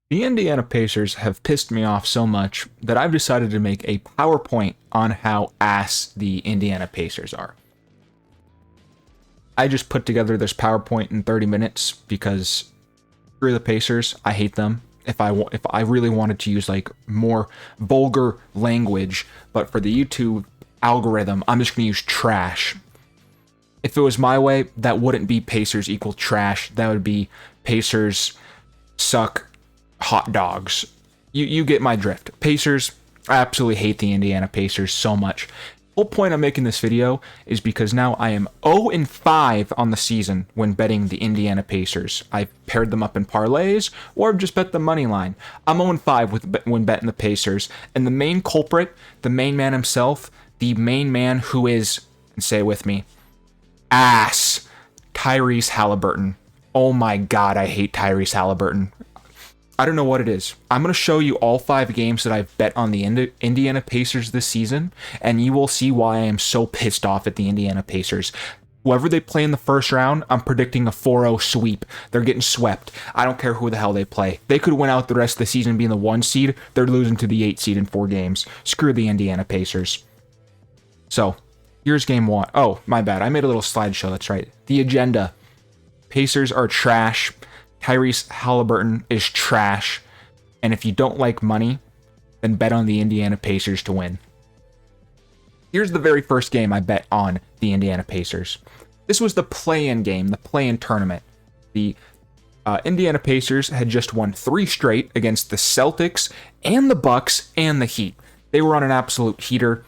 The Indiana Pacers have pissed me off so much that I've decided to make a PowerPoint on how ass the Indiana Pacers are. I just put together this PowerPoint in 30 minutes because screw the Pacers. I hate them. If I really wanted to use like more vulgar language, but for the YouTube algorithm, I'm just gonna use trash. If it was my way, that wouldn't be Pacers equal trash. That would be Pacers suck hot dogs. You get my drift. Pacers, I absolutely hate the Indiana Pacers so much. The whole point I'm making this video is because now I am 0-5 on the season when betting the Indiana Pacers. I've paired them up in parlays or I've just bet the money line. I'm 0-5 when betting the Pacers, and the main culprit, the main man himself, the main man who is, and say it with me, ass, Tyrese Haliburton. Oh my god, I hate Tyrese Haliburton. I don't know what it is. I'm going to show you all 5 games that I've bet on the Indiana Pacers this season, and you will see why I am so pissed off at the Indiana Pacers. Whoever they play in the first round, I'm predicting a 4-0 sweep. They're getting swept. I don't care who the hell they play. They could win out the rest of the season being the 1 seed. They're losing to the 8 seed in 4 games. Screw the Indiana Pacers. So, here's game 1. Oh, my bad. I made a little slideshow. That's right. The agenda. Pacers are trash. Tyrese Haliburton is trash, and if you don't like money, then bet on the Indiana Pacers to win. Here's the very first game I bet on the Indiana Pacers. This was the play-in game, the play-in tournament. The Indiana Pacers had just won 3 straight against the Celtics and the Bucks and the Heat. They were on an absolute heater.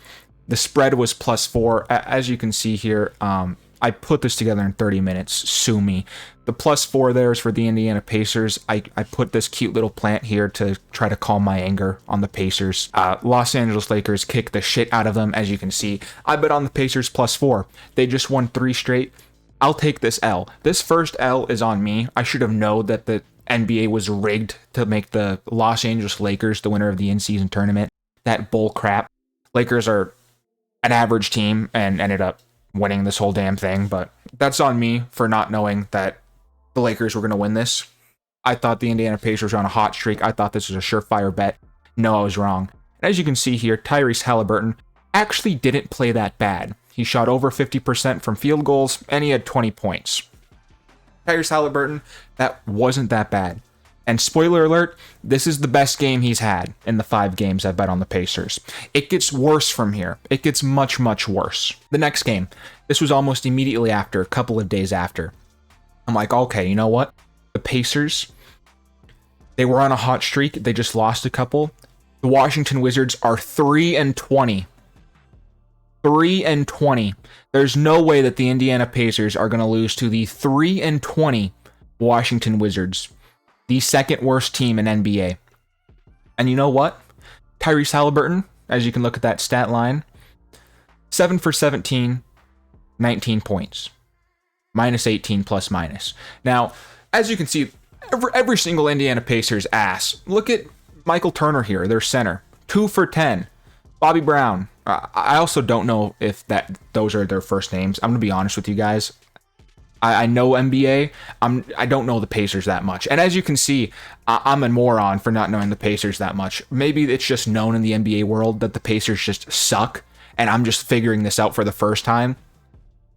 The spread was +4. As you can see here, I put this together in 30 minutes. Sue me. The +4 there is for the Indiana Pacers. I put this cute little plant here to try to calm my anger on the Pacers. Los Angeles Lakers kicked the shit out of them, as you can see. I bet on the Pacers +4. They just won 3 straight. I'll take this L. This first L is on me. I should have known that the NBA was rigged to make the Los Angeles Lakers the winner of the in-season tournament. That bull crap. Lakers are an average team and ended up winning this whole damn thing, but that's on me for not knowing that the Lakers were going to win this. I thought the Indiana Pacers were on a hot streak. I thought this was a surefire bet. No, I was wrong. And as you can see here, Tyrese Haliburton actually didn't play that bad. He shot over 50% from field goals, and he had 20 points. Tyrese Haliburton, that wasn't that bad. And spoiler alert, this is the best game he's had in the 5 games I bet on the Pacers. It gets worse from here. It gets much, much worse. The next game, this was almost immediately after, a couple of days after. I'm like, okay, you know what? The Pacers, they were on a hot streak. They just lost a couple. The Washington Wizards are 3-20. 3-20. There's no way that the Indiana Pacers are going to lose to the 3-20 Washington Wizards, the second worst team in NBA. And you know what? Tyrese Haliburton, as you can look at that stat line, 7 for 17, 19 points. -18 plus minus. Now, as you can see, every single Indiana Pacers ass. Look at Michael Turner here, their center. 2 for 10. Bobby Brown. I also don't know if those are their first names. I'm going to be honest with you guys. I know NBA. I don't know the Pacers that much. And as you can see, I'm a moron for not knowing the Pacers that much. Maybe it's just known in the NBA world that the Pacers just suck, and I'm just figuring this out for the first time.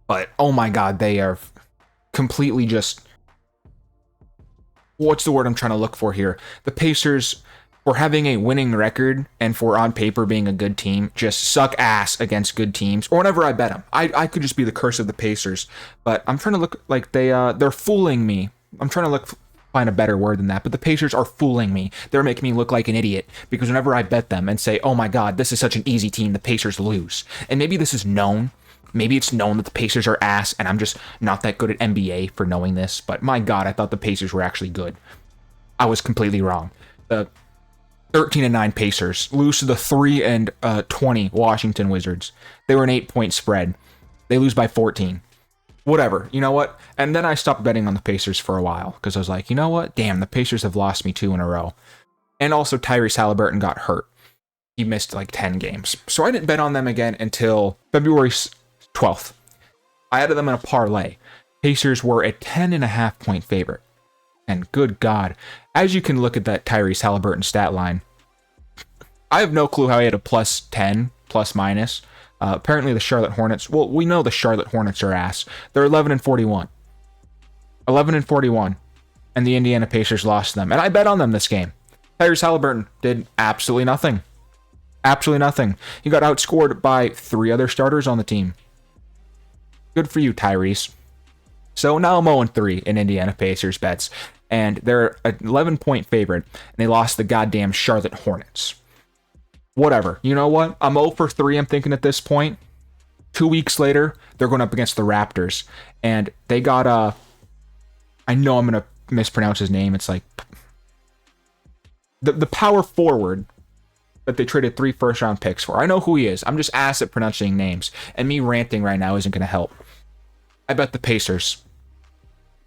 But, oh my god, they are completely just... What's the word I'm trying to look for here? The Pacers, for having a winning record and for on paper being a good team, just suck ass against good teams, or whenever I bet them. I could just be the curse of the Pacers, but I'm trying to look like they're fooling me. I'm trying to find a better word than that, but the Pacers are fooling me. They're making me look like an idiot, because whenever I bet them and say, oh my god, this is such an easy team, the Pacers lose. And maybe this is known. Maybe it's known that the Pacers are ass, and I'm just not that good at NBA for knowing this, but my god, I thought the Pacers were actually good. I was completely wrong. The 13-9 Pacers lose to the 3-20 Washington Wizards. They were an 8-point spread. They lose by 14. Whatever, you know what? And then I stopped betting on the Pacers for a while, because I was like, you know what? Damn, the Pacers have lost me 2 in a row. And also Tyrese Haliburton got hurt. He missed like 10 games. So I didn't bet on them again until February 12th. I added them in a parlay. Pacers were a 10.5 point favorite. And good God, as you can look at that Tyrese Haliburton stat line, I have no clue how he had a plus 10, plus minus. Apparently the Charlotte Hornets, well, we know the Charlotte Hornets are ass. They're 11-41. 11-41. And the Indiana Pacers lost to them. And I bet on them this game. Tyrese Haliburton did absolutely nothing. Absolutely nothing. He got outscored by 3 other starters on the team. Good for you, Tyrese. So now I'm 0-3 in Indiana Pacers bets. And they're an 11-point favorite. And they lost the goddamn Charlotte Hornets. Whatever. You know what? I'm 0-3, I'm thinking at this point. 2 weeks later, they're going up against the Raptors. And they got, I know I'm going to mispronounce his name. It's like the power forward that they traded 3 first-round picks for. I know who he is. I'm just ass at pronouncing names. And me ranting right now isn't going to help. I bet the Pacers.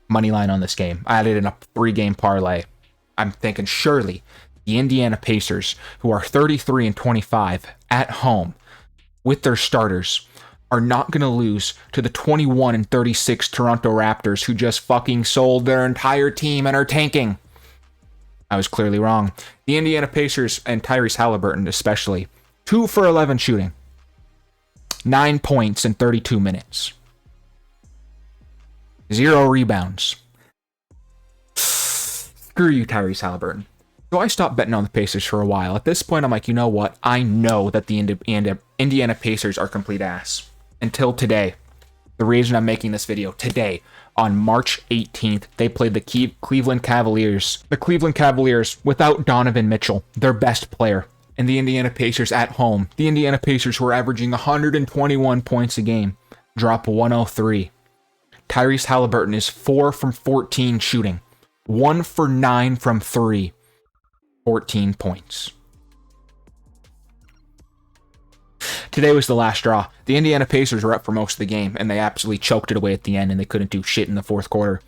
Money line on this game. I added in a 3-game parlay. I'm thinking surely the Indiana Pacers, who are 33-25 at home with their starters, are not going to lose to the 21-36 Toronto Raptors, who just fucking sold their entire team and are tanking. I was clearly wrong. The Indiana Pacers and Tyrese Haliburton especially, 2 for 11 shooting. 9 points in 32 minutes. 0 rebounds. Screw you, Tyrese Haliburton. So I stopped betting on the Pacers for a while. At this point, I'm like, you know what? I know that the Indiana Pacers are complete ass. Until today. The reason I'm making this video today, on March 18th, they played the Cleveland Cavaliers. The Cleveland Cavaliers without Donovan Mitchell, their best player. And the Indiana Pacers at home. The Indiana Pacers were averaging 121 points a game. Drop 103. Tyrese Haliburton is 4 from 14 shooting. 1 for 9 from 3. 14 points. Today was the last straw. The Indiana Pacers were up for most of the game, and they absolutely choked it away at the end, and they couldn't do shit in the fourth quarter.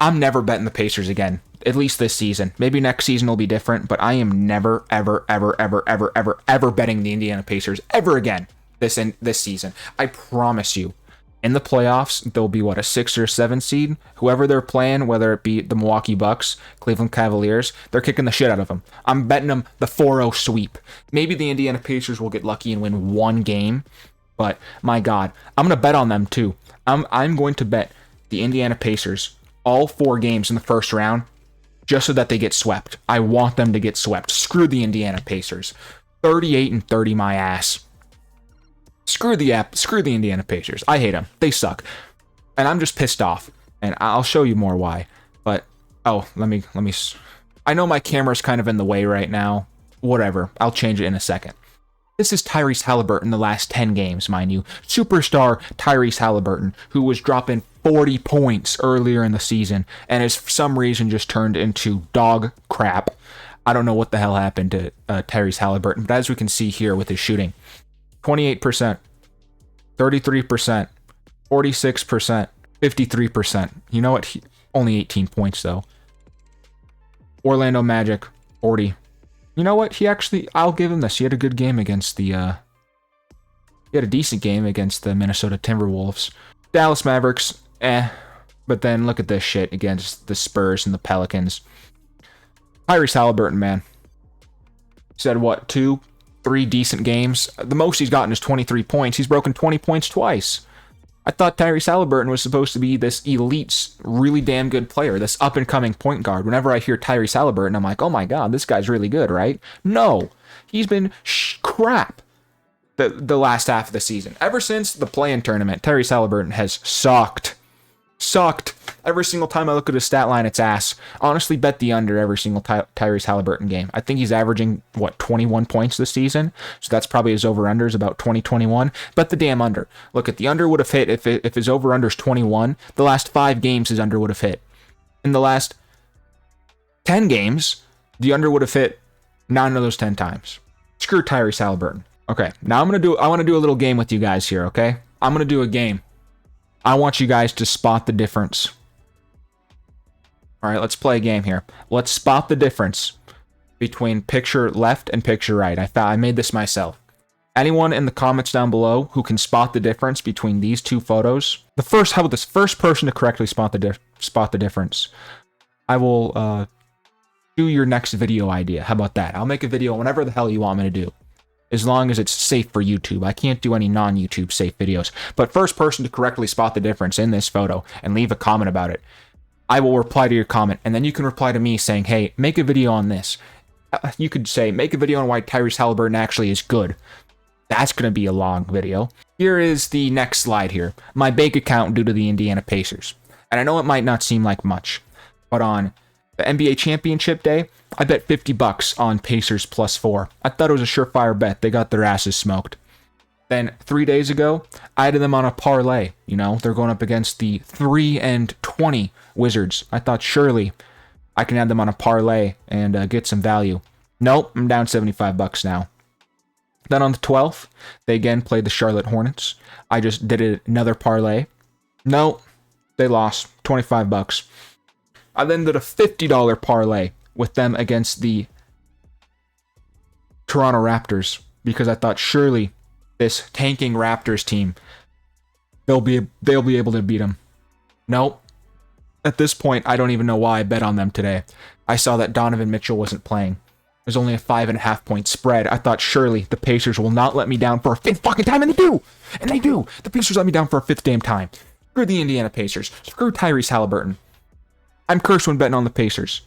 I'm never betting the Pacers again, at least this season. Maybe next season will be different, but I am never, ever, ever, ever, ever, ever, ever betting the Indiana Pacers ever again this season. I promise you. In the playoffs, there'll be, a 6 or 7 seed? Whoever they're playing, whether it be the Milwaukee Bucks, Cleveland Cavaliers, they're kicking the shit out of them. I'm betting them the 4-0 sweep. Maybe the Indiana Pacers will get lucky and win 1 game, but my God, I'm going to bet on them too. I'm going to bet the Indiana Pacers all 4 games in the first round just so that they get swept. I want them to get swept. Screw the Indiana Pacers. 38-30 my ass. Screw the Indiana Pacers. I hate them. They suck. And I'm just pissed off. And I'll show you more why. But, let me, I know my camera's kind of in the way right now. Whatever. I'll change it in a second. This is Tyrese Haliburton the last 10 games, mind you. Superstar Tyrese Haliburton, who was dropping 40 points earlier in the season, and has for some reason just turned into dog crap. I don't know what the hell happened to Tyrese Haliburton, but as we can see here with his shooting, 28%, 33%, 46%, 53%. You know what? Only 18 points, though. Orlando Magic, 40. You know what? I'll give him this. He had a good game against he had a decent game against the Minnesota Timberwolves. Dallas Mavericks, But then look at this shit against the Spurs and the Pelicans. Tyrese Haliburton, man. Said what, 2-3 decent games. The most he's gotten is 23 points. He's broken 20 points twice. I thought Tyrese Haliburton was supposed to be this elite, really damn good player, this up-and-coming point guard. Whenever I hear Tyrese Haliburton, I'm like, oh my god, this guy's really good, right? No. He's been crap the last half of the season. Ever since the play-in tournament, Tyrese Haliburton has sucked. Every single time I look at his stat line, it's ass. Honestly, bet the under every single Tyrese Haliburton game. I think he's averaging, 21 points this season? So that's probably his over-under is about 20-21. Bet the damn under. Look, at the under would have hit if his over-under is 21. The last 5 games, his under would have hit. In the last 10 games, the under would have hit 9 of those 10 times. Screw Tyrese Haliburton. Okay, now I want to do a little game with you guys here, okay? I'm going to do a game. I want you guys to spot the difference. All right, let's play a game here. Let's spot the difference between picture left and picture right. I made this myself. Anyone in the comments down below who can spot the difference between these two photos? How about this? First person to correctly spot the difference I will do your next video idea. How about that? I'll make a video whenever the hell you want me to do, as long as it's safe for YouTube. I can't do any non-YouTube safe videos. But first person to correctly spot the difference in this photo and leave a comment about it, I will reply to your comment, and then you can reply to me saying, hey, make a video on this. You could say, make a video on why Tyrese Haliburton actually is good. That's going to be a long video. Here is the next slide here. My bank account due to the Indiana Pacers. And I know it might not seem like much, but on the NBA championship day, I bet $50 on Pacers +4. I thought it was a surefire bet. They got their asses smoked. Then 3 days ago, I had them on a parlay. You know, they're going up against the 3-20 Wizards. I thought surely I can add them on a parlay and get some value. Nope, I'm down $75 now. Then on the 12th, they again played the Charlotte Hornets. I just did another parlay. Nope, they lost $25. I then did a $50 parlay with them against the Toronto Raptors because I thought surely this tanking Raptors team, they'll be able to beat them. Nope. At this point, I don't even know why I bet on them today. I saw that Donovan Mitchell wasn't playing. There's only a 5.5 point spread. I thought surely the Pacers will not let me down for a fifth fucking time, and they do! And they do! The Pacers let me down for a fifth damn time. Screw the Indiana Pacers. Screw Tyrese Haliburton. I'm cursed when betting on the Pacers.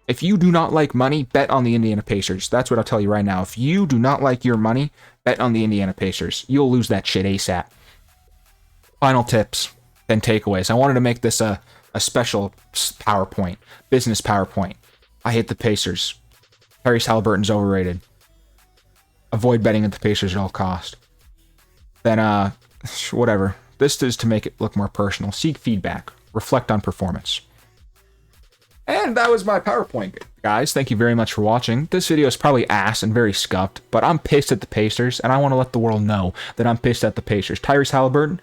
If you do not like money, bet on the Indiana Pacers. That's what I'll tell you right now. If you do not like your money, bet on the Indiana Pacers. You'll lose that shit ASAP. Final tips, then takeaways. I wanted to make this a special PowerPoint, business PowerPoint. I hate the Pacers. Tyrese Haliburton's overrated. Avoid betting at the Pacers at all cost. Then, whatever. This is to make it look more personal. Seek feedback. Reflect on performance. And that was my PowerPoint, guys. Thank you very much for watching. This video is probably ass and very scuffed, but I'm pissed at the Pacers, and I want to let the world know that I'm pissed at the Pacers. Tyrese Haliburton,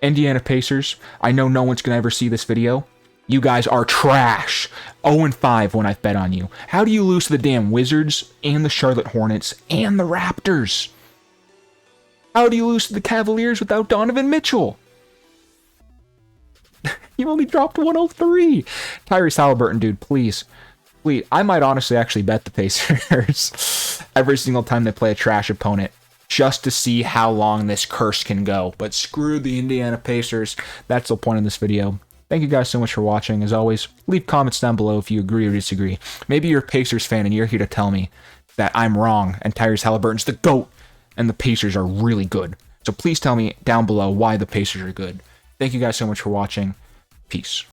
Indiana Pacers, I know no one's going to ever see this video. You guys are trash. 0-5 when I've bet on you. How do you lose to the damn Wizards and the Charlotte Hornets and the Raptors? How do you lose to the Cavaliers without Donovan Mitchell? You only dropped 103. Tyrese Haliburton, dude, please. Please. I might honestly actually bet the Pacers every single time they play a trash opponent just to see how long this curse can go. But screw the Indiana Pacers. That's the point of this video. Thank you guys so much for watching. As always, leave comments down below if you agree or disagree. Maybe you're a Pacers fan and you're here to tell me that I'm wrong and Tyrese Haliburton's the GOAT and the Pacers are really good. So please tell me down below why the Pacers are good. Thank you guys so much for watching. Peace.